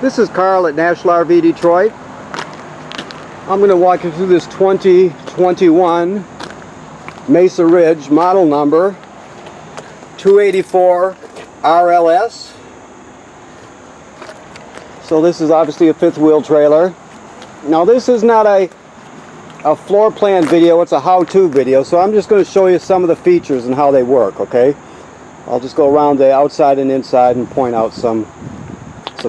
This is Carl at National RV Detroit. I'm going to walk you through this 2021 Mesa Ridge model number 284 RLS. So this is obviously a fifth wheel trailer. Now this is not a floor plan video, it's a how-to video, so I'm just going to show you some of the features and how they work, okay? I'll just go around the outside and inside and point out some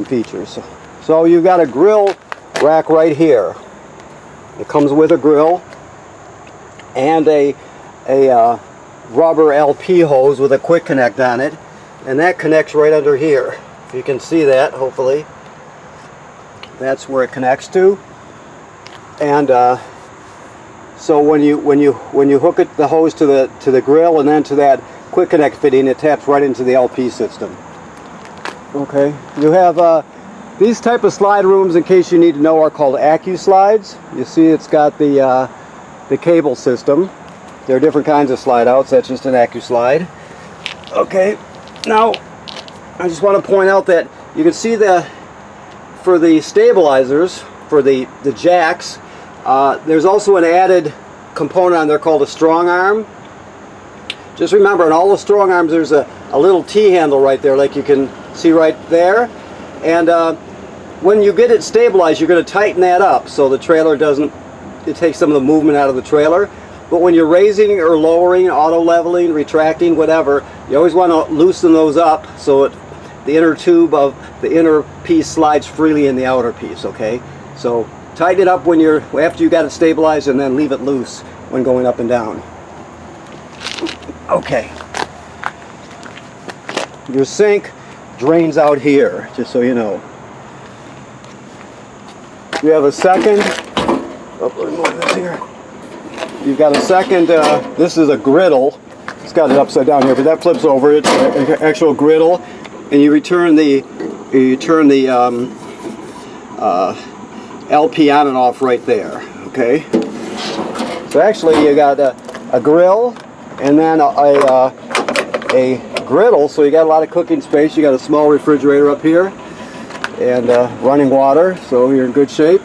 features. So you've got a grill rack right here. It comes with a grill and a rubber LP hose with a quick connect on it, and that connects right under here. If you can see that, hopefully, that's where it connects to. And so when you hook the hose to the grill and then to that quick connect fitting, it taps right into the LP system. Okay, you have these type of slide rooms, in case you need to know, are called AccuSlides. You see it's got the cable system. There are different kinds of slide outs. That's just an AccuSlide. Okay, now I just want to point out that you can see for the stabilizers, for the jacks, there's also an added component on there called a strong arm. Just remember, in all the strong arms there's a little T-handle right there, like you can see right there. And when you get it stabilized, you're going to tighten that up so the trailer doesn't, it takes some of the movement out of the trailer. But when you're raising or lowering, auto leveling, retracting, whatever, you always want to loosen those up so the inner tube of the inner piece slides freely in the outer piece, okay? So tighten it up after you got it stabilized, and then leave it loose when going up and down. Okay. Your sink drains out here, just so you know. You have a second, let me move this here. You've got a second, this is a griddle. It's got it upside down here, but that flips over. It's an actual griddle, and you turn the LP on and off right there, okay? So actually you got a grill and then a griddle, so you got a lot of cooking space. You got a small refrigerator up here and running water, so you're in good shape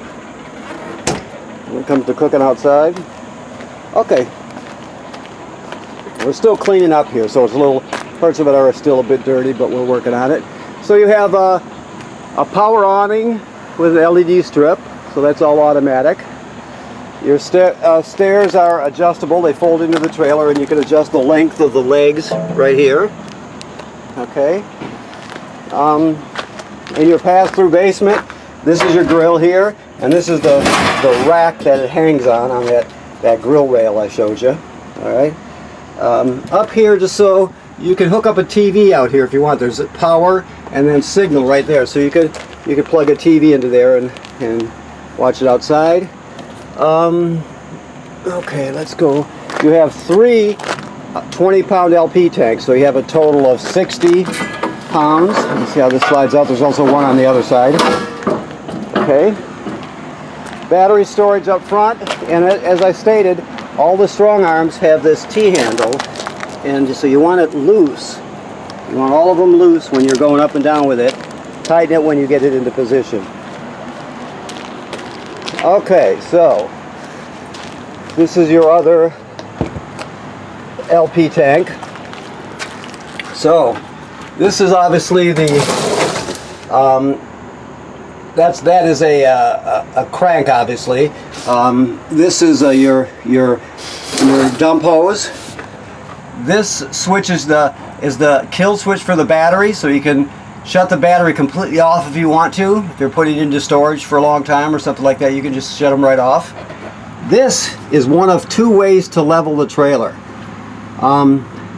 when it comes to cooking outside. Okay, we're still cleaning up here, so it's parts of it are still a bit dirty, but we're working on it. So you have a power awning with an LED strip, so that's all automatic. Your stairs are adjustable. They fold into the trailer, and you can adjust the length of the legs right here. Okay. In your pass-through basement, this is your grill here, and this is the rack that it hangs on that grill rail I showed you. All right. Up here, just so you can hook up a TV out here if you want. There's power and then signal right there, so you could plug a TV into there and watch it outside. Okay, let's go. You have three 20-pound LP tanks, so you have a total of 60 pounds. You can see how this slides out. There's also one on the other side. Okay. Battery storage up front, and as I stated, all the strong arms have this T-handle, and so you want it loose. You want all of them loose when you're going up and down with it. Tighten it when you get it into position. Okay, so this is your other LP tank. So this is obviously that is a crank, obviously. This is your dump hose. This switch is the kill switch for the battery, so you can shut the battery completely off if you want to. If you're putting it into storage for a long time or something like that, you can just shut them right off. This is one of two ways to level the trailer.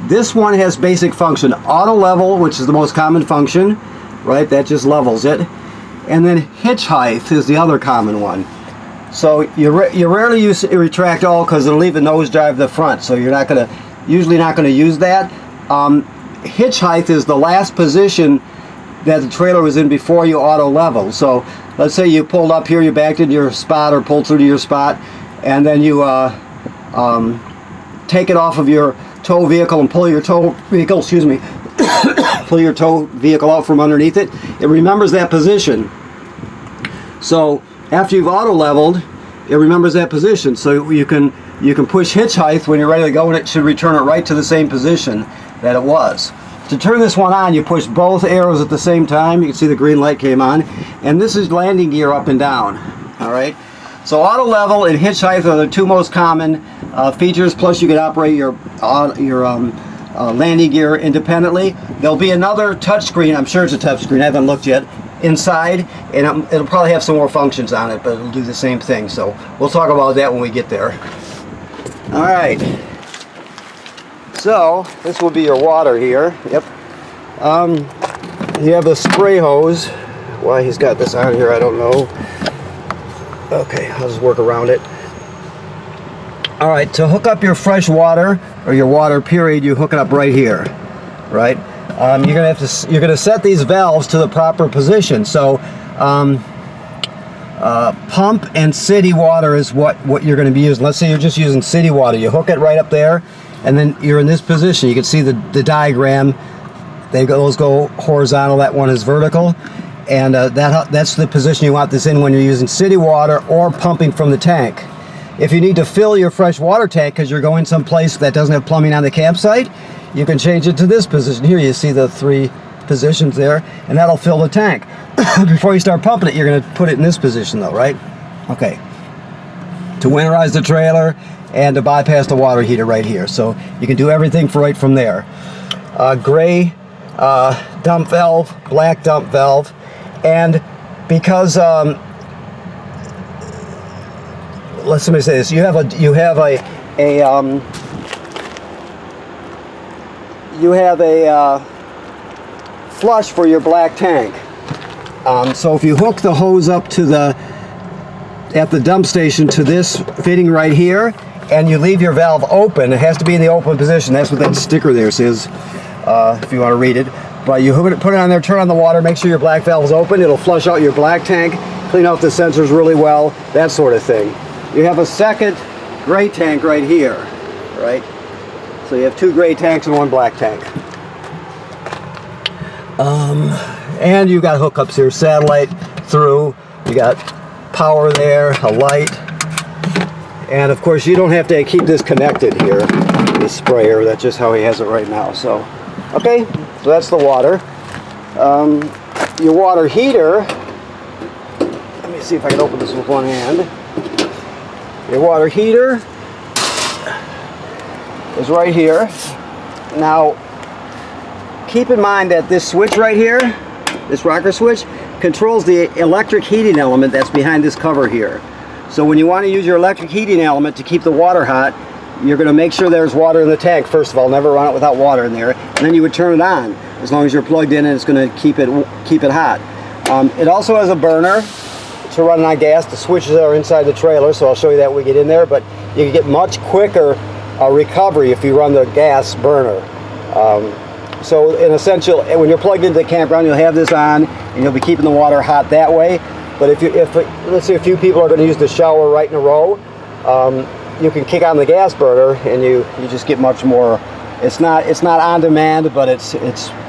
This one has basic function: auto level, which is the most common function, right? That just levels it. And then hitch height is the other common one. So you rarely use retract all, because it'll leave the nose drive the front, so you're usually not going to use that. Hitch height is the last position that the trailer was in before you auto level. So let's say you pulled up here, you backed into your spot or pulled through to your spot, and then you take it off of your tow vehicle and pull your tow vehicle, pull your tow vehicle out from underneath it. It remembers that position, So after you've auto leveled, it remembers that position. So you can push hitch height when you're ready to go, and it should return it right to the same position that it was. To turn this one on, you push both arrows at the same time. You can see the green light came on, and this is landing gear up and down. All right. So auto level and hitch height are the two most common features. Plus, you can operate your landing gear independently. There'll be another touch screen. I'm sure it's a touch screen. I haven't looked yet. Inside, and it'll probably have some more functions on it, but it'll do the same thing. So we'll talk about that when we get there. All right. So this will be your water here. Yep. You have a spray hose. Why he's got this on here, I don't know. Okay, I'll just work around it. All right, to hook up your fresh water or your water period, you hook it up right here, right? You're gonna set these valves to the proper position. So, pump and city water is what you're going to be using. Let's say you're just using city water. You hook it right up there, and then you're in this position. You can see the diagram. Those go horizontal. That one is vertical, and that's the position you want this in when you're using city water or pumping from the tank. If you need to fill your fresh water tank because you're going someplace that doesn't have plumbing on the campsite, you can change it to this position here. You see the 3 positions there, and that'll fill the tank. Before you start pumping it, you're going to put it in this position though, right? Okay. To winterize the trailer and to bypass the water heater right here. So you can do everything right from there. Gray dump valve, black dump valve, and because let me say this: you have a flush for your black tank. So if you hook the hose up to at the dump station to this fitting right here, and you leave your valve open, it has to be in the open position. That's what that sticker there says, if you want to read it. But you hook it, put it on there, turn on the water, make sure your black valve is open. It'll flush out your black tank, clean out the sensors really well, that sort of thing. You have a second gray tank right here, right? So you have 2 gray tanks and 1 black tank. And you've got hookups here, satellite, Thru, you got power there, a light, and of course you don't have to keep this connected here, this sprayer. That's just how he has it right now. So, okay, so that's the water. Your water heater, let me see if I can open this with one hand. Your water heater is right here. Now, keep in mind that this switch right here, this rocker switch, controls the electric heating element that's behind this cover here. So when you want to use your electric heating element to keep the water hot, you're going to make sure there's water in the tank. First of all, never run it without water in there. And then you would turn it on as long as you're plugged in, and it's going to keep it hot. It also has a burner to run on gas. The switches are inside the trailer, so I'll show you that when we get in there. But you can get much quicker recovery if you run the gas burner. So in essential, when you're plugged into the campground, you'll have this on, and you'll be keeping the water hot that way. But if let's say a few people are going to use the shower right in a row, you can kick on the gas burner, and you just get much more. It's not on demand, but it's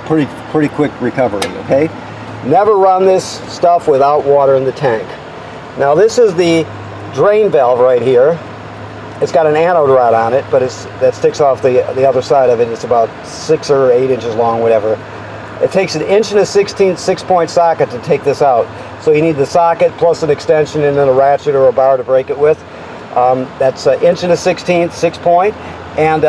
pretty quick recovery. Okay, never run this stuff without water in the tank. Now this is the drain valve right here. It's got an anode rod on it, but that sticks off the other side of it. It's about 6 or 8 inches long, whatever. It takes 1 1/16" 6-point socket to take this out. So you need the socket plus an extension and then a ratchet or a bar to break it with. That's 1 1/16" 6-point, and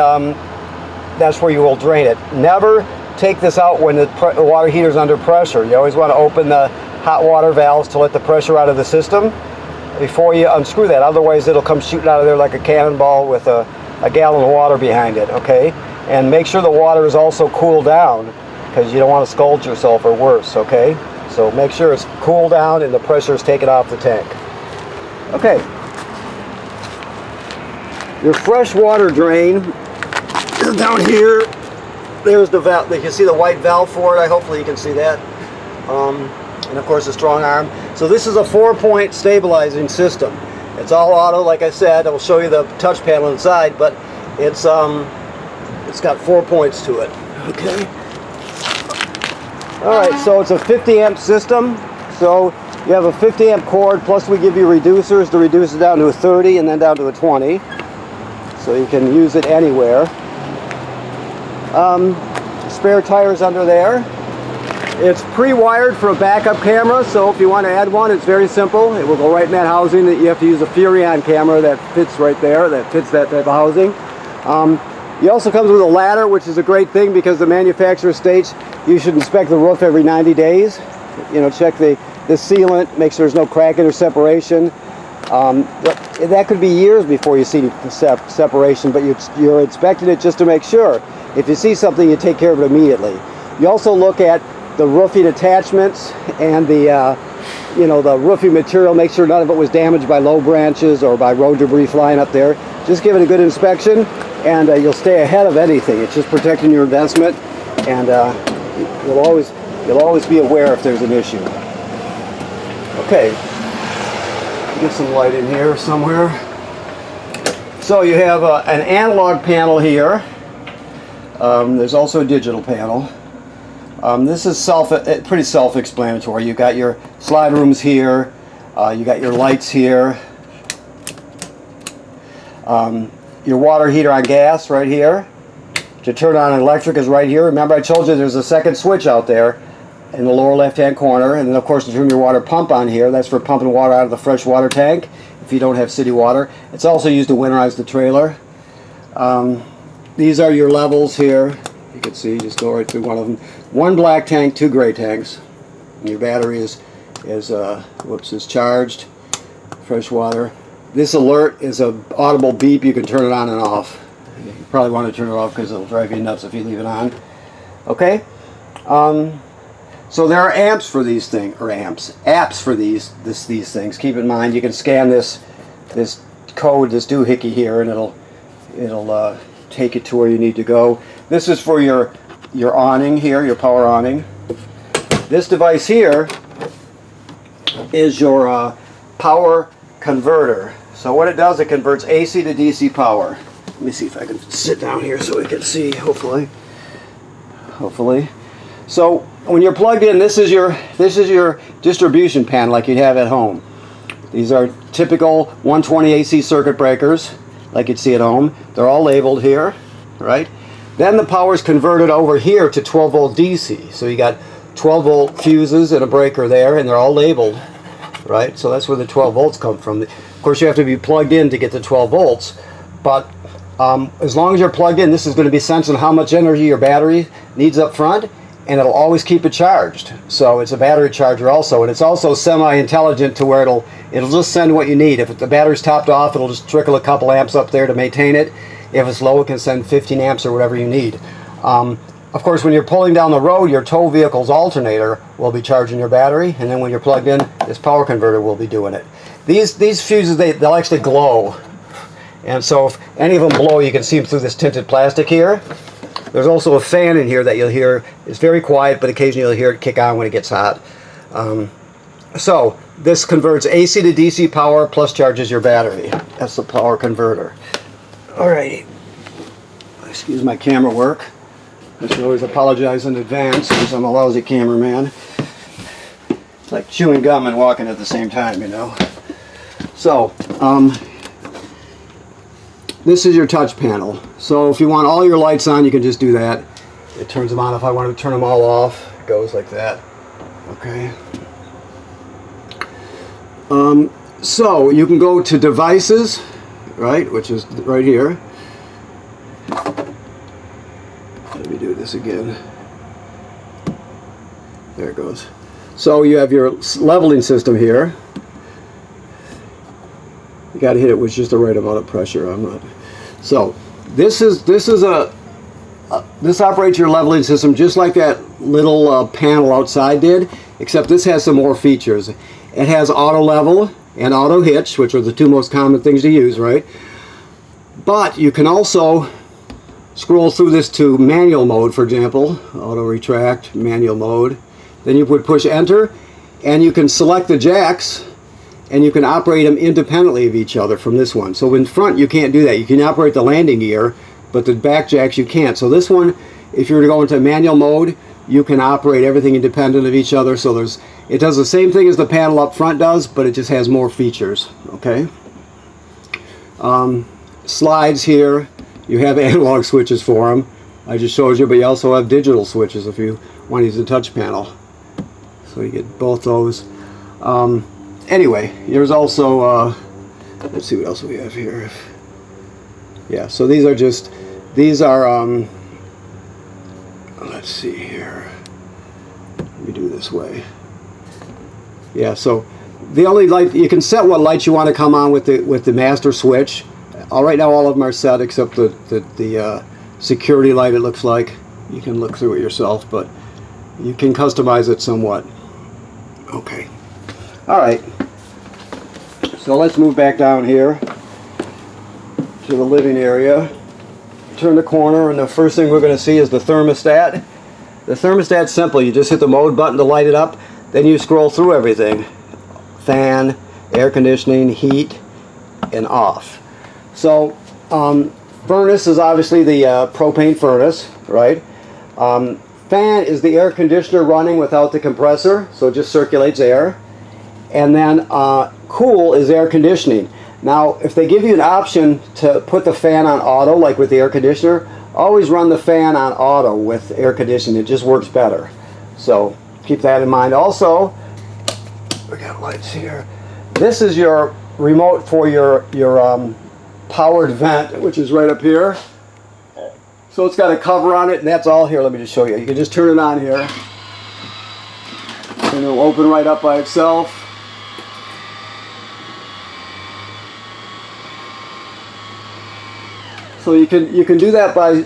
that's where you will drain it. Never take this out when the water heater is under pressure. You always want to open the hot water valves to let the pressure out of the system before you unscrew that. Otherwise it'll come shooting out of there like a cannonball with a gallon of water behind it. Okay, and make sure the water is also cooled down, because you don't want to scald yourself or worse. Okay, so make sure it's cooled down and the pressure is taken off the tank. Okay, your fresh water drain is down here. There's the valve. You can see the white valve for it. Hopefully you can see that. And of course a strong arm. So this is a 4-point stabilizing system. It's all auto, like I said. I will show you the touch panel inside, but it's got 4 points to it. Okay. All right, so it's a 50 amp system. So You have a 50 amp cord, plus we give you reducers to reduce it down to a 30 and then down to a 20. So you can use it anywhere. Spare tires under there. It's pre-wired for a backup camera, so if you want to add one, it's very simple. It will go right in that housing. That you have to use a Furrion camera that fits right there, that fits that type of housing. You also comes with a ladder, which is a great thing because the manufacturer states you should inspect the roof every 90 days. You know, check the sealant, make sure there's no cracking or separation. That could be years before you see the separation, but you're inspecting it just to make sure. If you see something, you take care of it immediately. You also look at the roofing attachments and the the roofing material. Make sure none of it was damaged by low branches or by road debris flying up there. Just give it a good inspection, and you'll stay ahead of anything. It's just protecting your investment, and you'll always be aware if there's an issue. Okay, get some light in here somewhere. So you have an analog panel here. There's also a digital panel. This is pretty self-explanatory. You got your slide rooms here. You got your lights here. Your water heater on gas right here. To turn on electric is right here. Remember I told you there's a second switch out there in the lower left-hand corner. And then of course to turn your water pump on here. That's for pumping water out of the fresh water tank if you don't have city water. It's also used to winterize the trailer. These are your levels here. You can see, just go right through one of them. One black tank, two gray tanks. And your battery is charged. Fresh water. This alert is an audible beep. You can turn it on and off. You probably want to turn it off because it'll drive you nuts if you leave it on. Okay. So there are amps for these things, or apps for these things. Keep in mind, you can scan this code, this doohickey here, and it'll take it to where you need to go. This is for your awning here, your power awning. This device here is your power converter. So what it does, it converts AC to DC power. Let me see if I can sit down here so we can see, hopefully. So when you're plugged in, this is your distribution panel like you'd have at home. These are typical 120 AC circuit breakers like you'd see at home. They're all labeled here, right? Then the power is converted over here to 12 volt DC. So you got 12 volt fuses and a breaker there, and they're all labeled, right? So that's where the 12 volts come from. Of course, you have to be plugged in to get the 12 volts, but as long as you're plugged in, this is going to be sensing how much energy your battery needs up front, and it'll always keep it charged. So it's a battery charger also, and it's also semi-intelligent to where it'll just send what you need. If the battery's topped off, it'll just trickle a couple amps up there to maintain it. If it's low, it can send 15 amps or whatever you need. Of course, when you're pulling down the road, your tow vehicle's alternator will be charging your battery, and then when you're plugged in, this power converter will be doing it. These fuses, they'll actually glow. And so if any of them blow, you can see them through this tinted plastic here. There's also a fan in here that you'll hear. It's very quiet, but occasionally you'll hear it kick on when it gets hot. So this converts AC to DC power plus charges your battery. That's the power converter. Alrighty. Excuse my camera work. I should always apologize in advance because I'm a lousy cameraman. It's like chewing gum and walking at the same time, you know. So, this is your touch panel. So if you want all your lights on, you can just do that. It turns them on. If I want to turn them all off, it goes like that. Okay. So you can go to devices, right, which is right here. Let me do this again. There it goes. So you have your leveling system here. You got to hit it with just the right amount of pressure. So this operates your leveling system just like that little panel outside did, except this has some more features. It has auto level and auto hitch, which are the two most common things to use, right? But you can also scroll through this to manual mode, for example, auto retract, manual mode. Then you would push enter, and you can select the jacks, and you can operate them independently of each other from this one. So in front, you can't do that. You can operate the landing gear, but the back jacks you can't. So this one, if you were to go into manual mode, you can operate everything independent of each other. So it does the same thing as the panel up front does, but it just has more features. Okay. Slides here. You have analog switches for them. I just showed you, but you also have digital switches if you want to use the touch panel. So you get both those. Anyway, there's also, let's see what else we have here. Yeah, so these are, let's see here. Let me do this way. Yeah, so the only light, you can set what lights you want to come on with the master switch. Right now all of them are set except the security light, it looks like. You can look through it yourself, but you can customize it somewhat. Okay. Alright. So let's move back down here to the living area. Turn the corner, and the first thing we're going to see is the thermostat. The thermostat's simple. You just hit the mode button to light it up, then you scroll through everything. Fan, air conditioning, heat, and off. So, furnace is obviously the propane furnace, right? Fan is the air conditioner running without the compressor, so it just circulates air. And then cool is air conditioning. Now, if they give you an option to put the fan on auto, like with the air conditioner, always run the fan on auto with air conditioning. It just works better. So keep that in mind. Also, we got lights here. This is your remote for your powered vent, which is right up here. So it's got a cover on it, and that's all here. Let me just show you. You can just turn it on here, and it'll open right up by itself. So you can do that by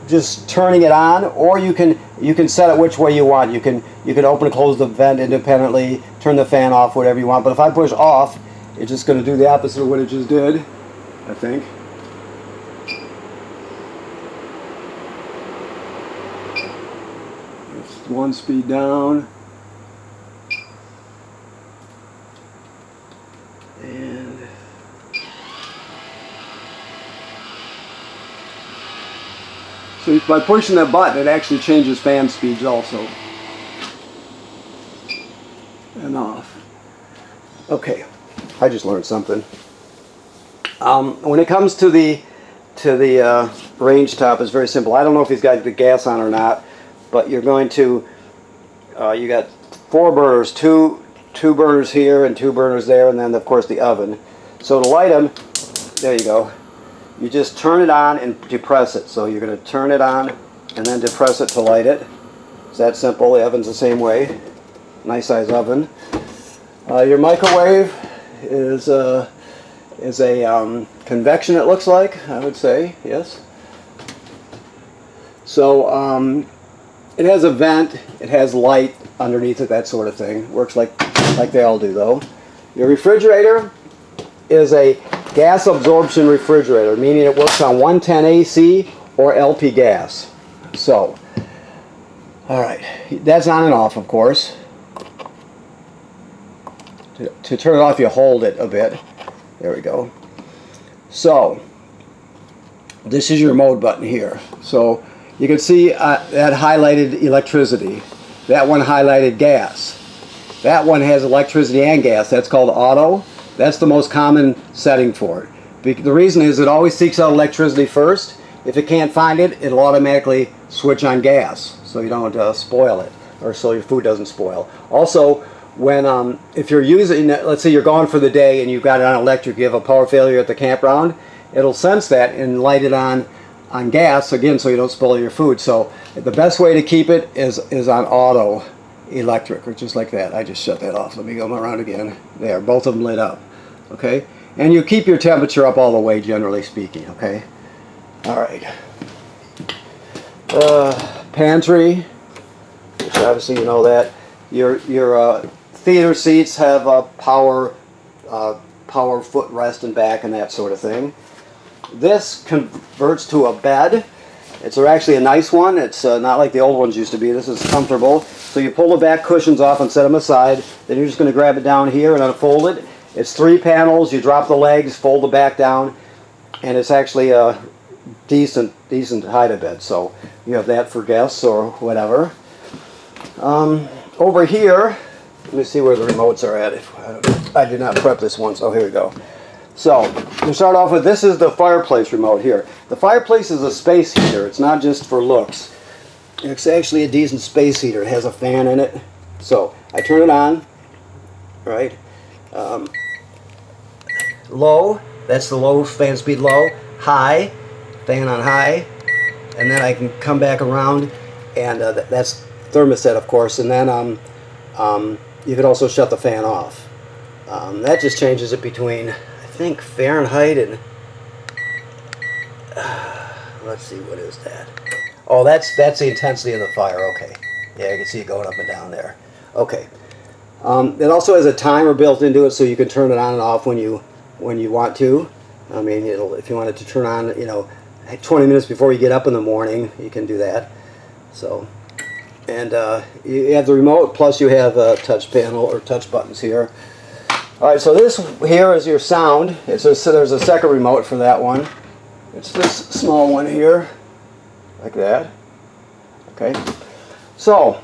just turning it on, or you can set it which way you want. You can open and close the vent independently, turn the fan off, whatever you want. But if I push off, it's just going to do the opposite of what it just did, I think. It's one speed down. And so by pushing that button, it actually changes fan speeds also. And off. Okay, I just learned something. When it comes to the range top, it's very simple. I don't know if he's got the gas on or not, but you're going to you got 4 burners, two burners here and 2 burners there, and then of course the oven. So to light them, there you go. You just turn it on and depress it. So you're going to turn it on and then depress it to light it. It's that simple. The oven's the same way. Nice size oven. Your microwave is a convection, it looks like, I would say, yes. So it has a vent, it has light underneath it, that sort of thing. Works like they all do, though. Your refrigerator is a gas absorption refrigerator, meaning it works on 110 AC or LP gas. So, alright, that's on and off, of course. To turn it off, you hold it a bit. There we go. So, this is your mode button here. So, you can see that highlighted electricity. That one highlighted gas. That one has electricity and gas. That's called auto. That's the most common setting for it. The reason is it always seeks out electricity first. If it can't find it, it'll automatically switch on gas, so you don't spoil it, or so your food doesn't spoil. Also, when if you're using, let's say you're gone for the day and you've got it on electric, you have a power failure at the campground, it'll sense that and light it on gas again, so you don't spoil your food. So the best way to keep it is on auto electric, or just like that. I just shut that off. Let me go around again. There, both of them lit up. Okay, and you keep your temperature up all the way, generally speaking. Okay, all right. Pantry, which obviously you know that. Your theater seats have a power footrest and back and that sort of thing. This converts to a bed. It's actually a nice one. It's not like the old ones used to be. This is comfortable. So you pull the back cushions off and set them aside. Then you're just going to grab it down here and unfold it. It's 3 panels. You drop the legs, fold the back down, and it's actually a decent height of bed. So You have that for guests or whatever. Over here, let me see where the remotes are at. I did not prep this one, so here we go. So, to start off with, this is the fireplace remote here. The fireplace is a space heater. It's not just for looks. It's actually a decent space heater. It has a fan in it. So, I turn it on, right? Low, that's the low, fan speed low. High, fan on high. And then I can come back around, and that's thermostat, of course. And then you could also shut the fan off. That just changes it between, I think, Fahrenheit and let's see, what is that? Oh, that's the intensity of the fire. Okay, yeah, you can see it going up and down there. Okay. It also has a timer built into it, so you can turn it on and off when you want to. I mean, if you wanted to turn on, 20 minutes before you get up in the morning, you can do that. So, and you have the remote, plus you have a touch panel or touch buttons here. All right, so this here is your sound. So there's a second remote for that one. It's this small one here, like that. Okay. So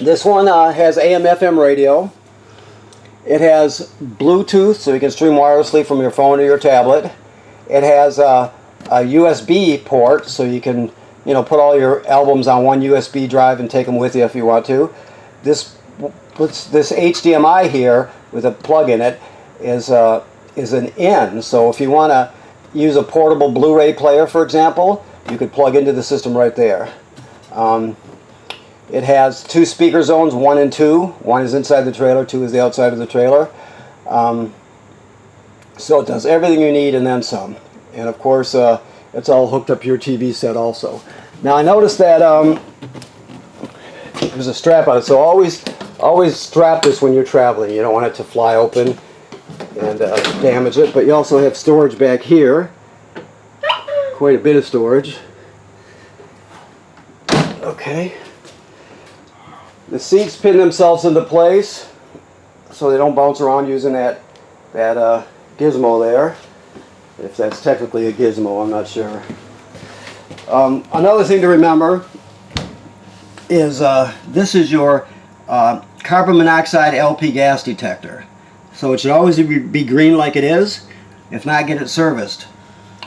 this one has AM/FM radio. It has Bluetooth, so you can stream wirelessly from your phone or your tablet. It has a USB port, so you can put all your albums on one USB drive and take them with you if you want to. This HDMI here with a plug in it is an in. So if you want to use a portable Blu-ray player, for example, you could plug into the system right there. It has 2 speaker zones, 1 and 2. 1 is inside the trailer, 2 is the outside of the trailer. So it does everything you need and then some. And of course, it's all hooked up to your TV set also. Now I noticed that there's a strap on it, so always strap this when you're traveling. You don't want it to fly open and damage it. But you also have storage back here, quite a bit of storage. Okay. The seats pin themselves into place so they don't bounce around using that gizmo there. If that's technically a gizmo, I'm not sure. Another thing to remember is this is your carbon monoxide LP gas detector. So it should always be green like it is. If not, get it serviced.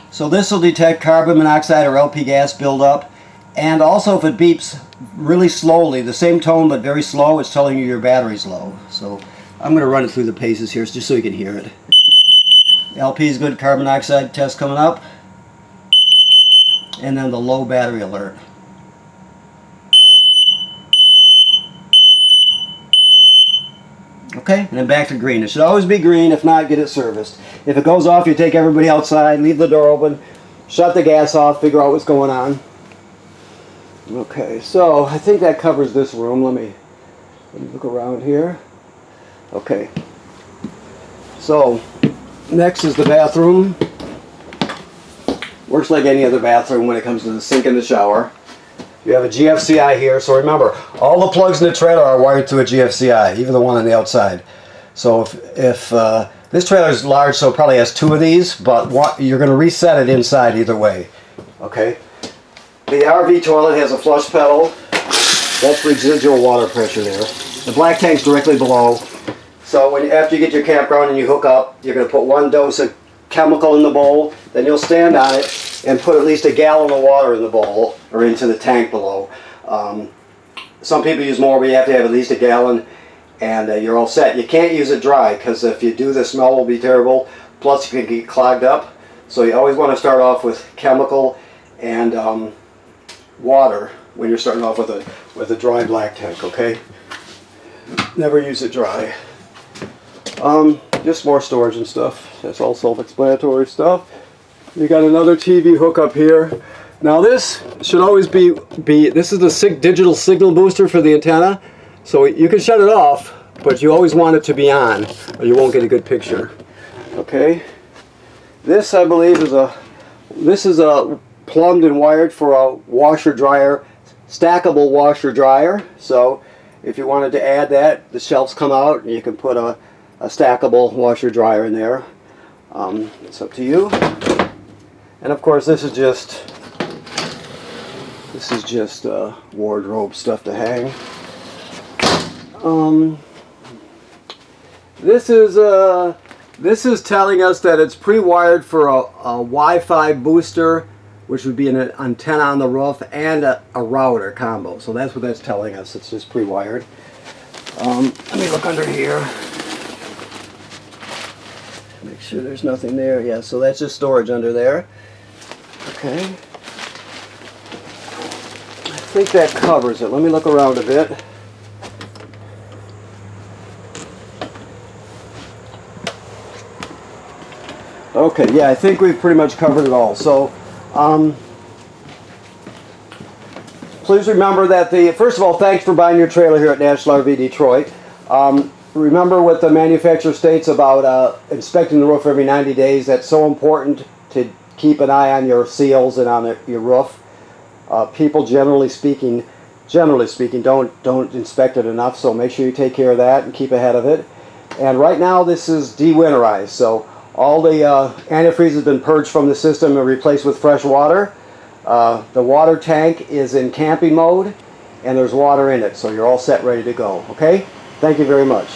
So this will detect carbon monoxide or LP gas buildup. And also if it beeps really slowly, the same tone but very slow, it's telling you your battery's low. So I'm going to run it through the paces here just so you can hear it. LP is good, carbon monoxide test coming up. And then the low battery alert. Okay, and then back to green. It should always be green. If not, get it serviced. If it goes off, you take everybody outside, leave the door open, shut the gas off, figure out what's going on. Okay, so I think that covers this room. Let me look around here. Okay. So, next is the bathroom. Works like any other bathroom when it comes to the sink and the shower. You have a GFCI here, so remember, all the plugs in the trailer are wired to a GFCI, even the one on the outside. So if this trailer is large, so it probably has 2 of these, but you're going to reset it inside either way. Okay. The RV toilet has a flush pedal. That's residual water pressure there. The black tank's directly below. So after you get your campground and you hook up, you're going to put 1 dose of chemical in the bowl. Then you'll stand on it and put at least a gallon of water in the bowl or into the tank below. Some people use more, but you have to have at least a gallon, and you're all set. You can't use it dry because if you do, the smell will be terrible. Plus, you can get clogged up. So you always want to start off with chemical and water when you're starting off with a dry black tank. Okay, never use it dry. Just more storage and stuff. That's all self-explanatory stuff. You got another TV hookup here. Now this should always be this is the digital signal booster for the antenna. So you can shut it off, but you always want it to be on or you won't get a good picture. Okay. This, I believe, is a plumbed and wired for a washer dryer, stackable washer dryer. So if you wanted to add that, the shelves come out and you can put a stackable washer dryer in there. It's up to you. And of course, this is just This is just wardrobe stuff to hang. This is telling us that it's pre-wired for a Wi-Fi booster, which would be an antenna on the roof, and a router combo. So that's what that's telling us. It's just pre-wired. Let me look under here. Make sure there's nothing there. Yeah, so that's just storage under there. Okay. I think that covers it. Let me look around a bit. Okay, yeah, I think we've pretty much covered it all. So, please remember that first of all, thanks for buying your trailer here at National RV Detroit. Remember what the manufacturer states about inspecting the roof every 90 days. That's so important to keep an eye on your seals and on your roof. People generally speaking, don't inspect it enough, so make sure you take care of that and keep ahead of it. And right now this is de-winterized, so all the antifreeze has been purged from the system and replaced with fresh water. The water tank is in camping mode, and there's water in it, so you're all set, ready to go. Okay? Thank you very much.